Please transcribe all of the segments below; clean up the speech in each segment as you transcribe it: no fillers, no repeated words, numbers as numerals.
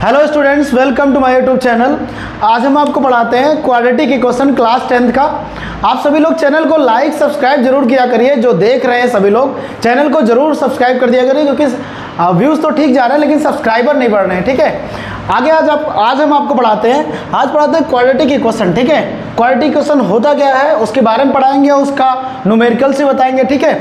Hello students, welcome to my YouTube channel. आज हम आपको पढ़ाते हैं क्वाड्रेटिक इक्वेशन क्लास 10th का। आप सभी लोग चैनल को लाइक सब्सक्राइब जरूर किया करिए। जो देख रहे हैं सभी लोग चैनल को जरूर सब्सक्राइब कर दिया करिए, क्योंकि व्यूज़ तो ठीक जा रहे हैं लेकिन सब्सक्राइबर नहीं बढ़ रहे हैं। ठीक है, आगे आज हम आपको पढ़ाते हैं क्वाड्रेटिक इक्वेशन। ठीक है, क्वाड्रेटिक इक्वेशन होता क्या है उसके बारे में पढ़ाएंगे, उसका न्यूमेरिकल से बताएंगे। ठीक है,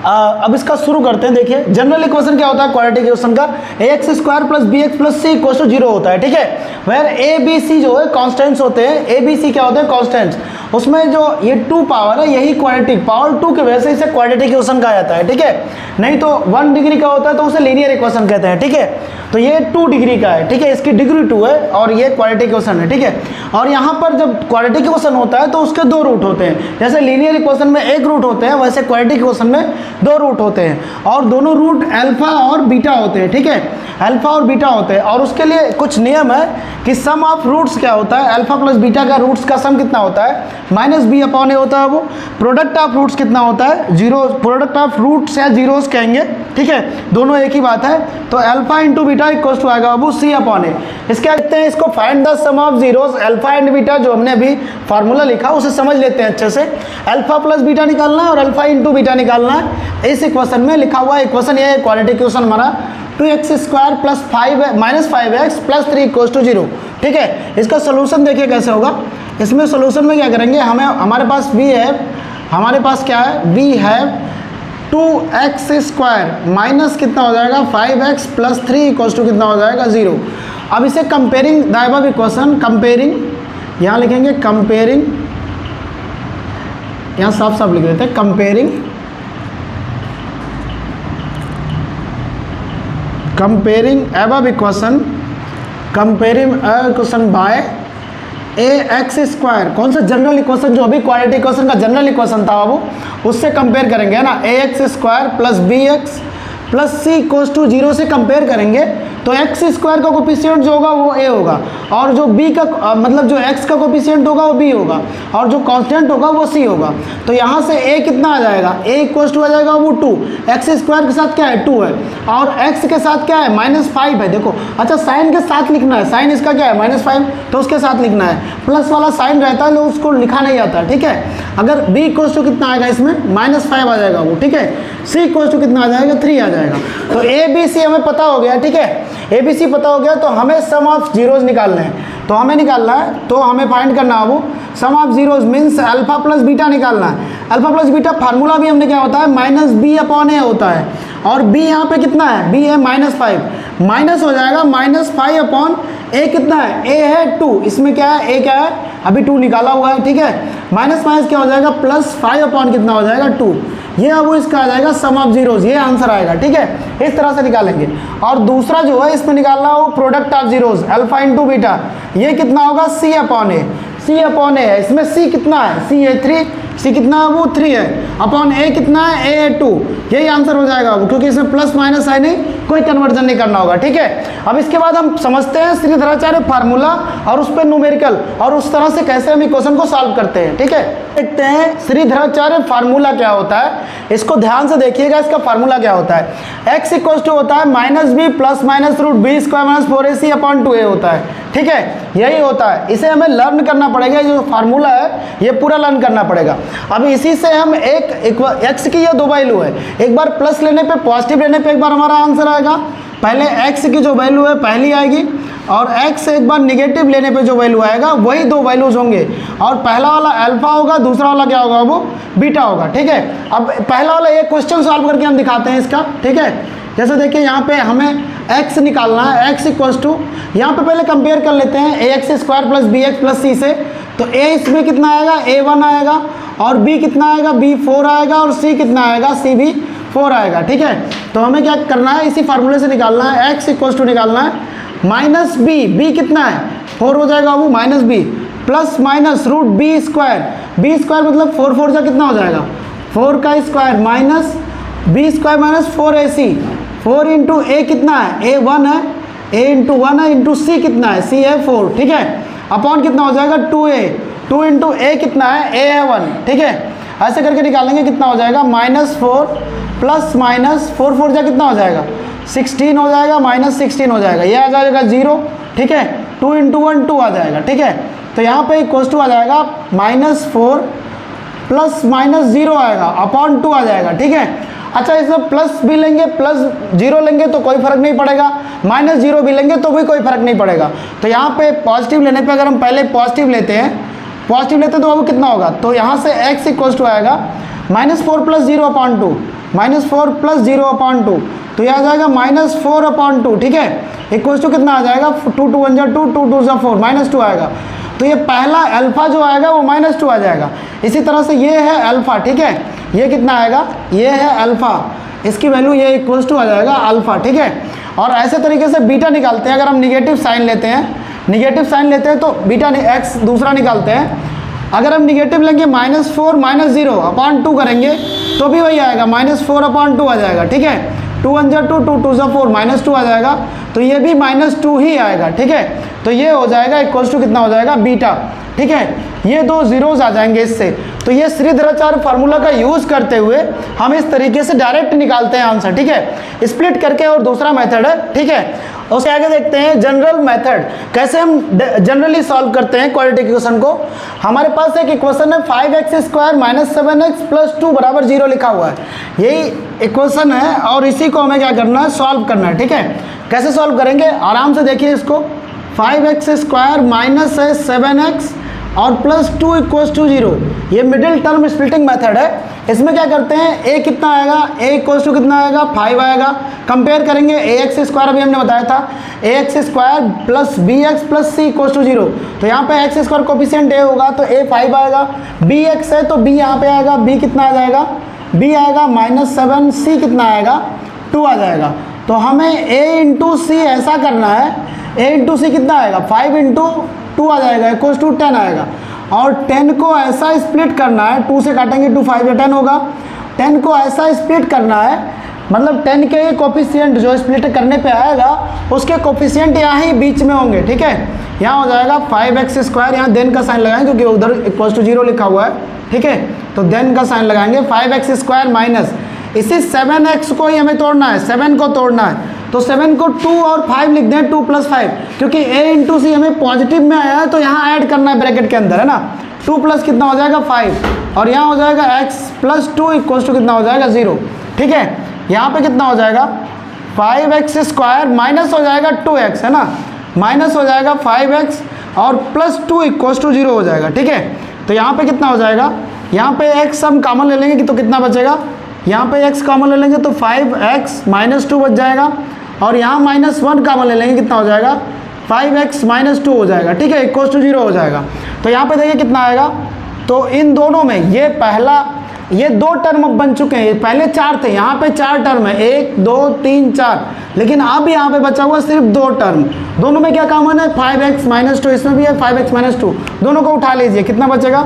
अब इसका शुरू करते हैं। देखिए, जनरल इक्वेशन क्या होता है क्वाड्रेटिक इक्वेशन का, ax square plus B x plus C equal to 0 होता है। ठीक है, वेयर ए बी सी जो है कॉन्स्टेंट्स होते हैं। ए बी सी क्या होते हैं? कॉन्स्टेंट्स। उसमें जो ये 2 पावर है यही क्वाड्रेटिक, पावर 2 की वजह से इसे क्वाड्रेटिक इक्वेशन कहा जाता है। ठीक है, नहीं तो 1 डिग्री का होता है तो उसे लीनियर इक्वेशन कहते हैं। ठीक है, तो ये 2 डिग्री का है। ठीक है, इसकी डिग्री 2 है और ये क्वाड्रेटिक इक्वेशन है। ठीक है, और यहाँ पर जब क्वाड्रेटिक इक्वेशन होता है तो उसके 2 रूट होते हैं। जैसे लीनियर इक्वेशन में 1 रूट होते हैं, वैसे क्वाड्रेटिक इक्वेशन में 2 रूट होते हैं और दोनों रूट अल्फा और बीटा होते हैं। ठीक है, अल्फा और बीटा होते हैं और उसके लिए कुछ नियम है कि सम ऑफ रूट्स क्या होता है, अल्फा प्लस बीटा का रूट्स का सम कितना होता है, माइनस बी अपॉन ए होता है। वो प्रोडक्ट ऑफ रूट्स कितना होता है, जीरो। प्रोडक्ट ऑफ रूट्स या जीरोस कहेंगे। ठीक है, दोनों एक ही बात है। तो alpha into beta equal to आएगा वो सी अपॉन ए। इसके कहते हैं, इसको find the sum of zeros alpha and beta, जो हमने अभी फार्मूला लिखा उसे समझ लेते हैं अच्छे से। अल्फा प्लस बीटा निकालना है और अल्फा इंटू बीटा निकालना है। इस इक्वेशन में लिखा हुआ इक्वेशन ये क्वाड्रेटिक इक्वेशन हमारा 2x square plus minus 5x plus 3 equal to 0। ठीक है, इसका सोल्यूशन देखिए कैसे होगा। इसमें सोल्यूशन में क्या करेंगे, हमारे पास v है, हमारे पास क्या है, v है 2x स्क्वायर माइनस कितना हो जाएगा 5x प्लस 3 इक्वल टू कितना हो जाएगा 0। अब इसे comparing the above equation, comparing यहाँ लिखेंगे, कंपेयरिंग यहाँ साफ साफ लिख देते हैं, comparing above equation, comparing equation by a x square. कौन सा? जनरल इक्वेशन, जो अभी क्वाड्रेटिक इक्वेशन का जनरल इक्वेशन था वो, उससे कंपेयर करेंगे, है ना। A x square plus B x plus C equal to 0 से कंपेयर करेंगे तो एक्स स्क्वायर का कोफिशिएंट जो होगा वो ए होगा और जो बी का मतलब जो एक्स का कोफिशिएंट होगा वो बी होगा और जो कांस्टेंट होगा वो सी होगा। तो यहाँ से ए कितना आ जाएगा, ए इक्वल टू आ जाएगा वो 2। एक्स स्क्वायर के साथ क्या है 2 है और एक्स के साथ क्या है -5 है। देखो, अच्छा साइन के साथ लिखना है, साइन इसका क्या है -5, तो उसके साथ लिखना है। प्लस वाला साइन रहता है तो उसको लिखा नहीं जाता। ठीक है, अगर बी इक्वल टू कितना आएगा इसमें -5 आ जाएगा वो। ठीक है, सी इक्वल टू कितना आ जाएगा 3 आ जाएगा। तो ए बी सी हमें पता हो गया। ठीक है, ए बी सी पता हो गया तो हमें सम ऑफ जीरोज निकालना है। तो हमें निकालना है, तो हमें फाइंड करना है वो sum of zeros means alpha plus beta निकालना है। अल्फा प्लस बीटा फार्मूला भी हमने क्या होता है, माइनस बी अपॉन ए होता है और बी यहाँ पे कितना है, बी है -5, माइनस हो जाएगा -5 अपॉन ए कितना है, ए है 2। इसमें क्या है, ए क्या है, अभी 2 निकाला हुआ है। ठीक है, माइनस क्या हो जाएगा, +5 अपॉन कितना हो जाएगा 2। ये अब वो इसका आ जाएगा सम ऑफ जीरोज, ये आंसर आएगा। ठीक है, इस तरह से निकालेंगे। और दूसरा जो है इसमें निकालना हो product of zeros alpha into beta, ये कितना होगा सी अपॉन ए। सी अपॉन ए है, इसमें सी कितना है, सी है 3, सी कितना है वो 3 है, अपॉन ए कितना है, ए है 2। यही आंसर हो जाएगा वो, क्योंकि इसमें प्लस माइनस है नहीं, कोई कन्वर्जन नहीं करना होगा। ठीक है, अब इसके बाद हम समझते हैं श्रीधराचार्य फार्मूला और उस पर न्यूमेरिकल और उस तरह से कैसे हम इक्वेशन को सॉल्व करते हैं। ठीक है, देखते हैं श्रीधराचार्य फार्मूला क्या होता है, इसको ध्यान से देखिएगा। इसका फार्मूला क्या होता है, x इक्वल टू होता है -b plus minus root B square minus 4ac upon 2a होता है। ठीक है, यही होता है, इसे हमें लर्न करना पड़ेगा। जो फार्मूला है ये पूरा लर्न करना पड़ेगा। अब इसी से हम x की ये 2 वैल्यू है, एक बार प्लस लेने पे, पॉजिटिव लेने पे एक बार हमारा आंसर आएगा। पहले x की जो वैल्यू है पहली आएगी और x एक बार निगेटिव लेने पे जो वैल्यू आएगा वही 2 वैल्यूज होंगे और पहला वाला अल्फा होगा, दूसरा वाला क्या होगा, वो बीटा होगा। ठीक है, अब पहला वाला एक क्वेश्चन सॉल्व करके हम दिखाते हैं इसका। ठीक है, जैसे देखिए यहाँ पे हमें x निकालना है, x इक्वल्स टू, यहाँ पे पहले कंपेयर कर लेते हैं a x square plus B x plus c से। तो a इसमें कितना आएगा, a1 आएगा और b कितना आएगा, b4 आएगा और c कितना आएगा, c भी 4 आएगा। ठीक है, तो हमें क्या करना है, इसी फार्मूले से निकालना है, x इक्वल्स टू निकालना है माइनस b कितना है 4 हो जाएगा वो, minus b plus minus root B square मतलब 4 4 जा कितना हो जाएगा, 4 का square minus b square minus 4ac, 4 into a कितना है, a1 है, a इंटू 1 है, इंटू सी कितना है, c है 4। ठीक है, अपॉन कितना हो जाएगा 2a, 2 इंटू ए कितना है, a है 1। ठीक है, ऐसे करके निकालेंगे, कितना हो जाएगा -4 प्लस माइनस 4 4 जा कितना हो जाएगा 16 हो जाएगा, -16 हो जाएगा, ये आ जाएगा 0, ठीक है। 2 × 1 2 आ जाएगा, ठीक है। तो यहाँ पे इक्वल टू आ जाएगा -4 प्लस -0 आएगा अपॉन 2 आ जाएगा, ठीक है। अच्छा, इसमें प्लस भी लेंगे +0 लेंगे तो कोई फर्क नहीं पड़ेगा, -0 भी लेंगे तो भी कोई फर्क नहीं पड़ेगा। तो यहाँ पे पॉजिटिव लेने पे अगर हम पहले पॉजिटिव लेते हैं तो अब कितना होगा, तो यहाँ से x इक्वल टू आएगा -4 + 0 अपॉन 2, -4 + 0 अपॉन 2, तो यह आ जाएगा -4 अपॉन 2, ठीक है। इक्वल टू कितना आ जाएगा, 2 × 1 = 2, 2 × 2 = 4, -2 आएगा। तो ये पहला अल्फा जो आएगा वो -2 आ जाएगा। इसी तरह से ये है अल्फा, ठीक है, ये कितना आएगा, ये है अल्फा, इसकी वैल्यू ये इक्वल टू आ जाएगा अल्फा, ठीक है। और ऐसे तरीके से बीटा निकालते हैं। अगर हम निगेटिव साइन लेते हैं तो बीटा एक्स दूसरा निकालते हैं। अगर हम निगेटिव लेंगे -4 -0 अपॉन 2 करेंगे तो भी वही आएगा, -4 अपॉन 2 आ जाएगा, ठीक है। 2 × 1 = 2, 2 × 2 = 4, -2 आ जाएगा। तो ये भी -2 ही आएगा, ठीक है। तो ये हो जाएगा इक्वल टू कितना हो जाएगा, बीटा, ठीक है। ये दो जीरोज आ जाएंगे इससे। तो ये श्रीधराचार्य फार्मूला का यूज करते हुए हम इस तरीके से डायरेक्ट निकालते हैं आंसर, ठीक है, स्प्लिट करके। और दूसरा मेथड है, ठीक है। उसके आगे देखते हैं जनरल मेथड, कैसे हम जनरली सॉल्व करते हैं क्वाड्रेटिक इक्वेशन को। हमारे पास एक इक्वेशन है 5x² - 7x + 2 = 0 लिखा हुआ है, यही इक्वेशन है और इसी को हमें क्या करना है, सॉल्व करना है, ठीक है। कैसे सॉल्व करेंगे, आराम से देखिए इसको। 5x² - 7x और +2 = 0, ये मिडिल टर्म स्प्लिटिंग मेथड है। इसमें क्या करते हैं, a कितना आएगा, a इक्वल टू कितना आएगा, 5 आएगा। कंपेयर करेंगे ax² अभी हमने बताया था, ax² + bx + c = 0। तो यहाँ पे x² कोफिशिएंट a होगा तो a 5 आएगा, bx है तो b यहाँ पे आएगा, b कितना आ जाएगा, b आएगा -7, c कितना आएगा, 2 आ जाएगा। तो हमें a × c ऐसा करना है, a × c कितना आएगा, 5 × 2 आ जाएगा, इक्वल टू 10 आएगा। और 10 को ऐसा स्प्लिट करना है, 2 से काटेंगे 2 5 या 10 होगा। 10 को ऐसा स्प्लिट करना है, मतलब 10 के कोफिशिएंट जो स्प्लिट करने पे आएगा उसके कोफिशिएंट यहाँ ही बीच में होंगे, ठीक है। यहाँ हो जाएगा 5x², यहाँ देन का साइन लगाएंगे क्योंकि उधर इक्वल टू 0 लिखा हुआ है, ठीक है। तो देन का साइन लगाएंगे, 5x² माइनस इसी 7x को ही हमें तोड़ना है, 7 को तोड़ना है। तो 7 को 2 और 5 लिख दें, 2 + 5, क्योंकि a × c हमें पॉजिटिव में आया है तो यहाँ ऐड करना है ब्रैकेट के अंदर, है ना। 2 प्लस कितना हो जाएगा 5, और यहाँ हो जाएगा x + 2 इक्वल टू कितना हो जाएगा 0, ठीक है। यहाँ पे कितना हो जाएगा 5x² माइनस हो जाएगा 2x, है ना, माइनस हो जाएगा 5x और +2 इक्वल टू 0 हो जाएगा, ठीक है। तो यहाँ पे कितना हो जाएगा, यहाँ पे x हम कॉमन ले लेंगे तो कितना बचेगा, यहाँ पे x कॉमन ले लेंगे तो 5x - 2 बच जाएगा, और यहाँ -1 कॉमन ले लेंगे कितना हो जाएगा, 5x - 2 हो जाएगा, ठीक है, इक्वल टू 0 हो जाएगा। तो यहाँ पे देखिए कितना आएगा, तो इन दोनों में ये 2 टर्म अब बन चुके हैं, पहले 4 थे, यहाँ पे 4 टर्म है, 1 2 3 4, लेकिन अब यहाँ पे बचा हुआ सिर्फ 2 टर्म। दोनों में क्या कॉमन है, 5x - 2, इसमें भी है 5x - 2, दोनों को उठा लीजिए, कितना बचेगा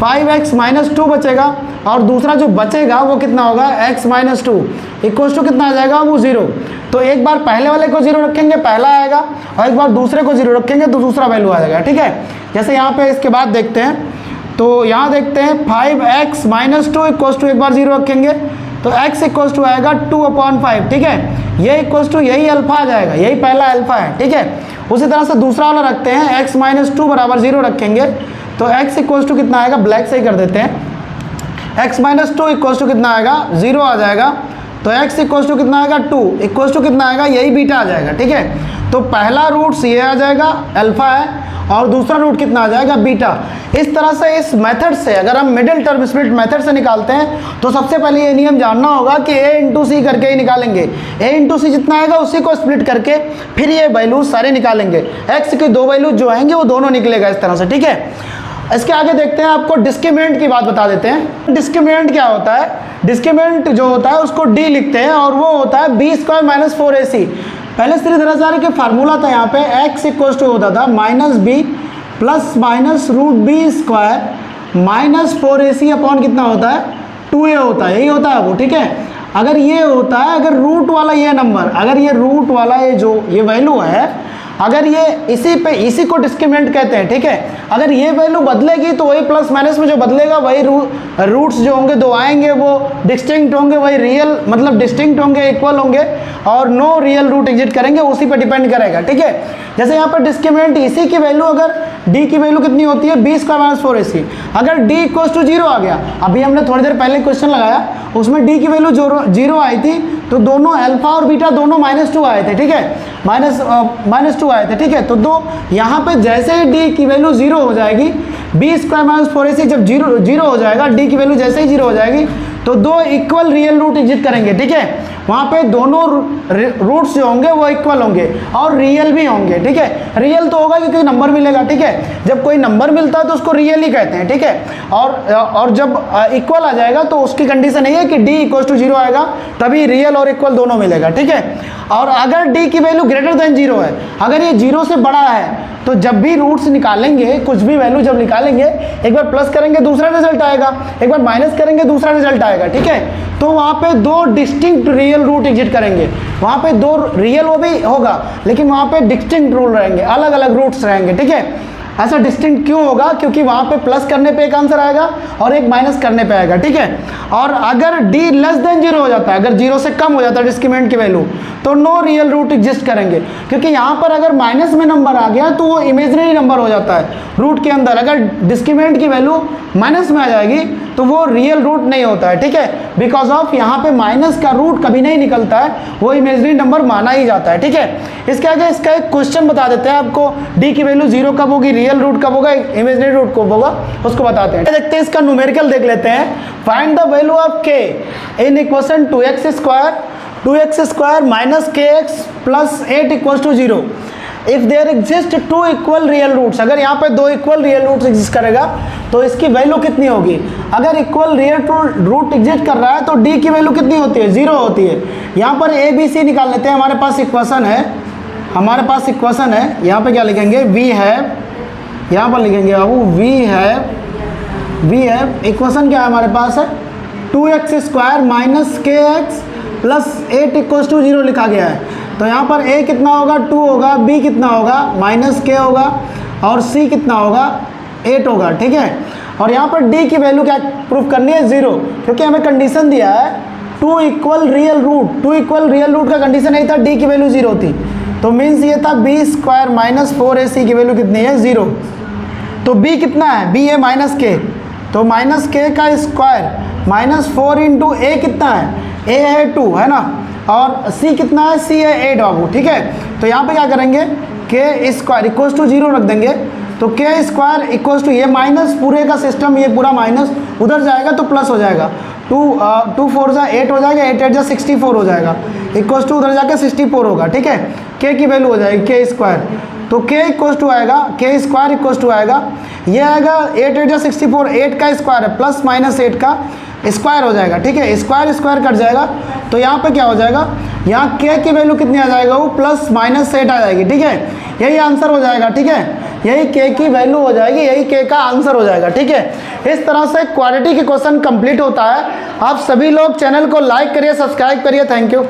5x - 2 बचेगा, और दूसरा जो बचेगा वो कितना होगा, x - 2 इक्वल टू कितना आ जाएगा, वो 0। तो एक बार पहले वाले को 0 रखेंगे, पहला आएगा, और एक बार दूसरे को 0 रखेंगे तो दूसरा वैल्यू आ जाएगा, ठीक है। जैसे यहाँ पे इसके बाद देखते हैं, तो यहाँ देखते हैं 5x - 2 इक्वल टू एक बार 0 रखेंगे तो x इक्वल टू आएगा 2/5, ठीक है। ये इक्वल टू यही अल्फा आ जाएगा, यही पहला अल्फा है, ठीक है। उसी तरह से दूसरा वाला रखते हैं, x - 2 = 0 रखेंगे तो x इक्वल टू कितना आएगा, ब्लैक से ही कर देते हैं, x - 2 इक्वल टू कितना आएगा, 0 आ जाएगा। तो x इक्वल टू कितना आएगा, 2 इक्वल टू कितना आएगा, यही बीटा आ जाएगा, ठीक है। तो पहला रूट ये आ जाएगा, अल्फा है, और दूसरा रूट कितना आ जाएगा, बीटा। इस तरह से इस मेथड से अगर हम मिडिल टर्म स्प्लिट मेथड से निकालते हैं तो सबसे पहले ये नियम जानना होगा कि a × c करके ही निकालेंगे, a × c जितना आएगा उसी को स्प्लिट करके फिर ये वैल्यू सारे निकालेंगे, x के 2 वैल्यू जो आएंगे वो दोनों निकलेगा इस तरह से, ठीक है। इसके आगे देखते हैं, आपको डिस्क्रिमिनेंट की बात बता देते हैं। डिस्क्रिमिनेंट क्या होता है, डिस्क्रिमिनेंट जो होता है उसको d लिखते हैं, और वो होता है b² - 4ac। पहले श्रीधराचार्य के फार्मूला था, यहाँ पे x इक्वल टू होता था -b + -√b² - 4ac अपॉन कितना होता है, 2a होता है, यही होता है वो, ठीक है। अगर ये होता है, अगर रूट वाला ये नंबर, अगर ये रूट वाला ये जो ये वैल्यू है, अगर ये इसी को डिस्क्रिमिनेंट कहते हैं, ठीक है। अगर ये वैल्यू बदलेगी तो वही प्लस माइनस में जो बदलेगा वही रूट्स जो होंगे दो आएंगे वो डिस्टिंक्ट होंगे, वही रियल मतलब डिस्टिंक्ट होंगे, इक्वल होंगे और नो रियल रूट एग्जिट करेंगे, उसी पर डिपेंड करेगा, ठीक है। जैसे यहाँ पर डिस्क्रिमिनेंट इसी की वैल्यू, अगर d की वैल्यू कितनी होती है b² - 4ac, अगर d = 0 आ गया, अभी हमने थोड़ी देर पहले क्वेश्चन लगाया उसमें d की वैल्यू 0 आई थी, तो दोनों अल्फा और बीटा दोनों -2 आए थे, ठीक है, -2 आए थे, ठीक है। तो दो यहाँ पे जैसे ही d की वैल्यू 0 हो जाएगी, b² - 4ac जब 0 हो जाएगा, d की वैल्यू जैसे ही 0 हो जाएगी तो दो इक्वल रियल रूट एग्जिट करेंगे, ठीक है। वहाँ पे दोनों रूट्स जो होंगे वो इक्वल होंगे और रियल भी होंगे, ठीक है। रियल तो होगा क्योंकि नंबर मिलेगा, ठीक है। जब कोई नंबर मिलता है तो उसको रियल ही कहते हैं, ठीक है। और जब इक्वल आ जाएगा तो उसकी कंडीशन यही है कि d = 0 आएगा, तभी रियल और इक्वल दोनों मिलेगा, ठीक है। और अगर d की वैल्यू > 0 है, अगर ये 0 से बड़ा है तो जब भी रूट्स निकालेंगे, कुछ भी वैल्यू जब निकालेंगे, एक बार प्लस करेंगे दूसरा रिजल्ट आएगा, एक बार माइनस करेंगे दूसरा रिजल्ट आएगा, ठीक है। तो वहाँ पे दो डिस्टिंक्ट रियल रूट एग्जिट करेंगे, वहाँ पे दो रियल वो भी होगा लेकिन वहाँ पे डिस्टिंक्ट रूल रहेंगे, अलग अलग रूट्स रहेंगे, ठीक है। ऐसा डिस्टिंक्ट क्यों होगा? क्योंकि वहाँ पे प्लस करने पे एक आंसर आएगा और एक माइनस करने पे आएगा, ठीक है। और अगर d < 0 हो जाता है, अगर 0 से कम हो जाता है डिस्क्रिमिनेंट की वैल्यू, तो नो रियल रूट एग्जिस्ट करेंगे, क्योंकि यहाँ पर अगर माइनस में नंबर आ गया तो वो इमेजिनरी नंबर हो जाता है रूट के अंदर। अगर डिस्क्रिमिनेंट की वैल्यू माइनस में आ जाएगी तो वो रियल रूट नहीं होता है, ठीक है। बिकॉज ऑफ यहाँ पे माइनस का रूट कभी नहीं निकलता है, वो इमेजिनरी नंबर माना ही जाता है, ठीक है। इसके आगे इसका एक क्वेश्चन बता देते हैं आपको, d की वैल्यू 0 कब होगी, रियल रूट कब होगा, इमेजिनरी रूट कब होगा, उसको बताते हैं। देखते हैं इसका न्यूमेरिकल देख लेते हैं। Find the value of k in equation 2x² - kx + 8 = 0 if there exist two equal real roots. अगर यहाँ पे दो इक्वल रियल रूट्स एग्जिस्ट करेगा तो इसकी वैल्यू कितनी होगी? अगर इक्वल रियल रूट एग्जिस्ट कर रहा है तो d की वैल्यू कितनी होती है? 0 होती है। यहाँ पर a b c निकाल लेते हैं, हमारे पास इक्वेशन है, यहाँ पे क्या लिखेंगे, वी हैव, यहाँ पर लिखेंगे बाबू वी हैव इक्वेशन क्या है हमारे पास है 2x² - kx + 8 = 0 लिखा गया है। तो यहाँ पर a कितना होगा, 2 होगा, b कितना होगा, -k होगा और c कितना होगा, 8 होगा, ठीक है। और यहाँ पर d की वैल्यू क्या प्रूफ करनी है, 0, क्योंकि हमें कंडीशन दिया है टू इक्वल रियल रूट का कंडीशन नहीं था, d की वैल्यू 0 थी, तो मीन्स ये था b² - 4ac की वैल्यू कितनी है, 0। तो b कितना है, b है -k, तो -k का स्क्वायर -4 × a कितना है, a है 2, है ना, और c कितना है, c है 8 बाबू, ठीक है। तो यहाँ पे क्या करेंगे, k² = 0 रख देंगे, तो k² ये माइनस पूरे का सिस्टम, ये पूरा माइनस उधर जाएगा तो प्लस हो जाएगा, 2 4 जा 8 हो जाएगा, 8 8 जा 64 हो जाएगा, = उधर जाके 64 होगा, ठीक है। k की वैल्यू हो जाएगी k², तो k आएगा, k² आएगा, ये आएगा 8 8 जा 64, 8 का स्क्वायर है प्लस -8 का स्क्वायर हो जाएगा, ठीक है। स्क्वायर कट जाएगा, तो यहाँ पे क्या हो जाएगा, यहाँ k की वैल्यू कितनी आ जाएगा, वो +-8 आ जाएगी, ठीक है। यही आंसर हो जाएगा, ठीक है, यही k की वैल्यू हो जाएगी, यही k का आंसर हो जाएगा, ठीक है। इस तरह से क्वाड्रेटिक इक्वेशन कंप्लीट होता है। आप सभी लोग चैनल को लाइक करिए, सब्सक्राइब करिए, थैंक यू।